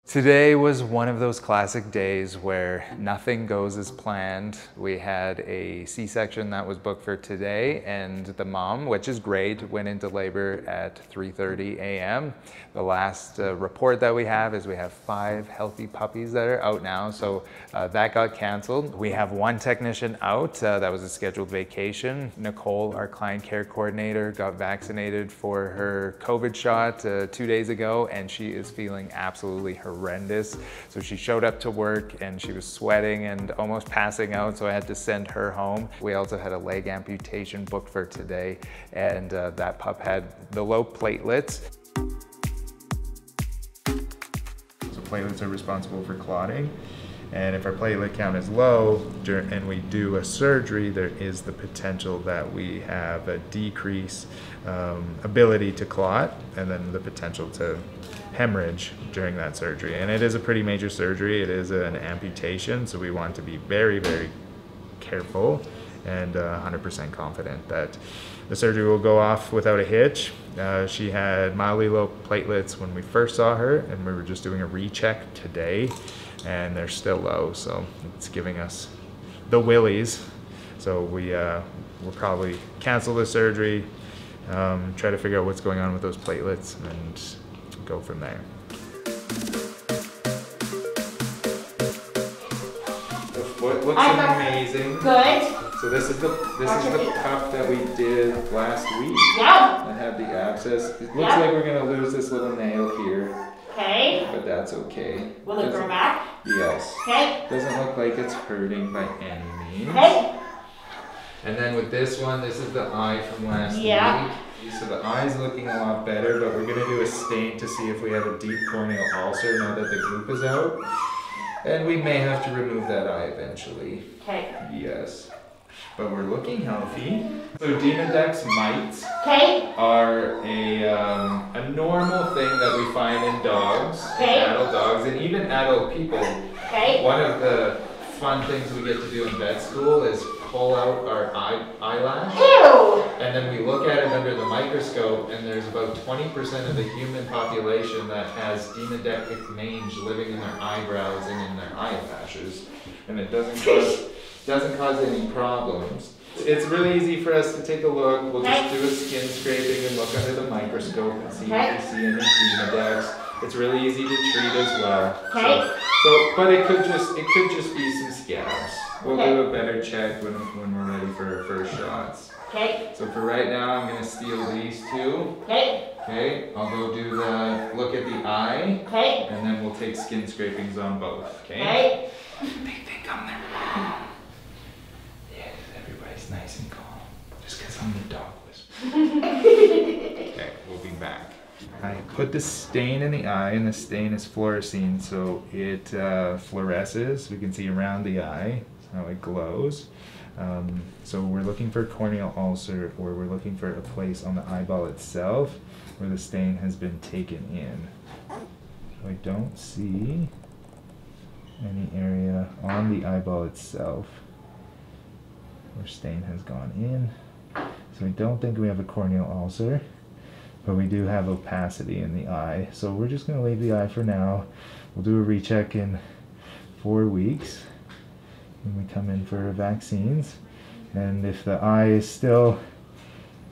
Today was one of those classic days where nothing goes as planned. We had a C-section that was booked for today, and the mom, which is great, went into labor at 3:30 a.m. The last report that we have is we have 5 healthy puppies that are out now, so that got canceled. We have 1 technician out, that was a scheduled vacation. Nicole, our client care coordinator, got vaccinated for her COVID shot 2 days ago, and she is feeling absolutely horrendous. So she showed up to work and she was sweating and almost passing out, so I had to send her home. We also had a leg amputation booked for today, and that pup had the low platelets. So platelets are responsible for clotting, and if our platelet count is low and we do a surgery, there is the potential that we have a decrease ability to clot, and then the potential to hemorrhage during that surgery. And it is a pretty major surgery. It is an amputation, so we want to be very, very careful and 100% confident that the surgery will go off without a hitch. She had mildly low platelets when we first saw her, and we were just doing a recheck today, and they're still low, so it's giving us the willies. So we'll probably cancel the surgery, try to figure out what's going on with those platelets, and go from there. The foot looks amazing. Good. So this is the pup that we did last week. Yeah. That had the abscess. It looks like we're gonna lose this little nail here. Okay. But that's okay. Will it grow back? Yes. Okay. Doesn't look like it's hurting by any means. Okay. And then with this one, this is the eye from last Yeah. week. So the eye's looking a lot better, but we're gonna do a stain to see if we have a deep corneal ulcer now that the goop is out. And we may have to remove that eye eventually. Okay. Yes. But we're looking healthy. So Demodex mites are a normal thing that we find in dogs, adult dogs, and even adult people. One of the fun things we get to do in vet school is pull out our eyelash. Ew. And then we look at it under the microscope, and there's about 20% of the human population that has demodectic mange living in their eyebrows and in their eyelashes. And it doesn't cause any problems. It's really easy for us to take a look. We'll just do a skin scraping and look under the microscope and see if we see any demodex. It's really easy to treat as well. But it could just be some scabs. We'll do a better check when we're ready for our first shots. So for right now, I'm gonna steal these 2. Okay, I'll go do the look at the eye. And then we'll take skin scrapings on both. Okay. They think I'm their mom. Yes, everybody's nice and calm. Just because I'm the dog whisperer. Okay, we'll be back. I put the stain in the eye, and the stain is fluorescein, so it fluoresces. We can see around the eye how it glows. So we're looking for corneal ulcer, or we're looking for a place on the eyeball itself where the stain has been taken in. So I don't see any area on the eyeball itself where stain has gone in. So I don't think we have a corneal ulcer, but we do have opacity in the eye. So we're just going to leave the eye for now. We'll do a recheck in 4 weeks when we come in for vaccines. And if the eye is still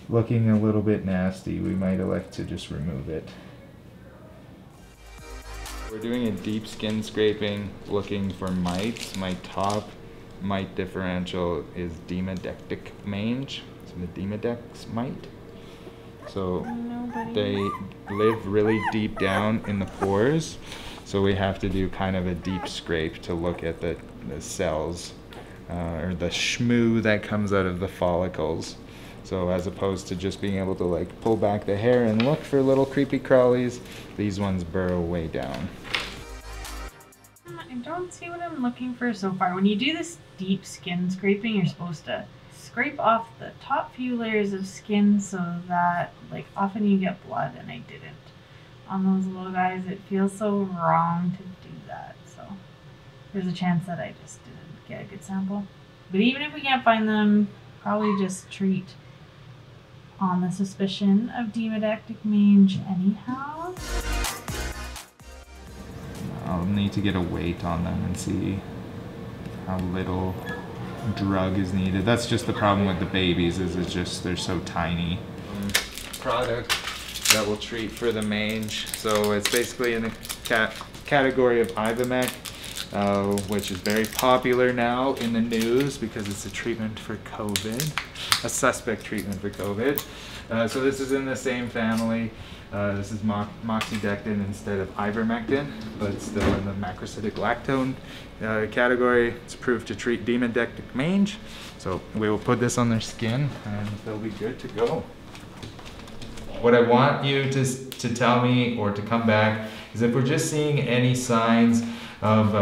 looking a little bit nasty, we might elect to just remove it. We're doing a deep skin scraping looking for mites. My top mite differential is demodectic mange, so the demodex mite. So they live really deep down in the pores, so we have to do kind of a deep scrape to look at the cells or the shmoo that comes out of the follicles. So as opposed to just being able to like pull back the hair and look for little creepy crawlies, these ones burrow way down. I don't see what I'm looking for so far. When you do this deep skin scraping, you're supposed to scrape off the top few layers of skin so that like often you get blood, and I didn't. On those little guys, it feels so wrong to do that. So there's a chance that I just didn't get a good sample. But even if we can't find them, probably just treat on the suspicion of demodectic mange anyhow. I'll need to get a weight on them and see how little drug is needed. That's just the problem with the babies, is it's just they're so tiny. Product that will treat for the mange. So it's basically in the category of Ivomec, which is very popular now in the news because it's a treatment for COVID, a suspect treatment for COVID. So this is in the same family. This is moxidectin instead of ivermectin, but still in the macrocytic lactone category. It's approved to treat demodectic mange. So we will put this on their skin and they'll be good to go. What I want you to tell me or to come back is if we're just seeing any signs of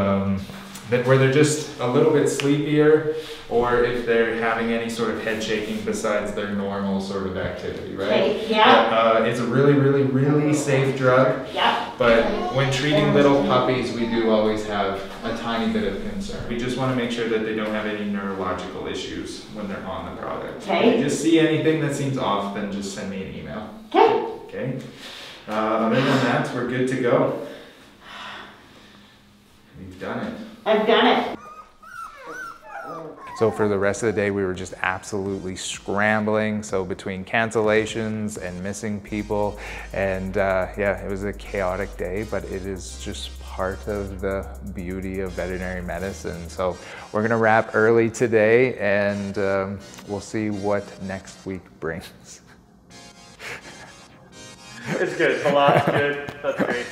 where they're just a little bit sleepier, or if they're having any sort of head shaking besides their normal sort of activity, right? Okay, yeah. It's a really, really, really safe drug. Yeah. But when treating little puppies, we do always have a tiny bit of concern. We just want to make sure that they don't have any neurological issues when they're on the product. Okay. If you just see anything that seems off, then just send me an email. Okay. Okay. Other than that, we're good to go. We've done it. I've done it. So for the rest of the day, we were just absolutely scrambling. So between cancellations and missing people, and yeah, it was a chaotic day, but it is just part of the beauty of veterinary medicine. So we're gonna wrap early today, and we'll see what next week brings. It's good. The last good. That's great.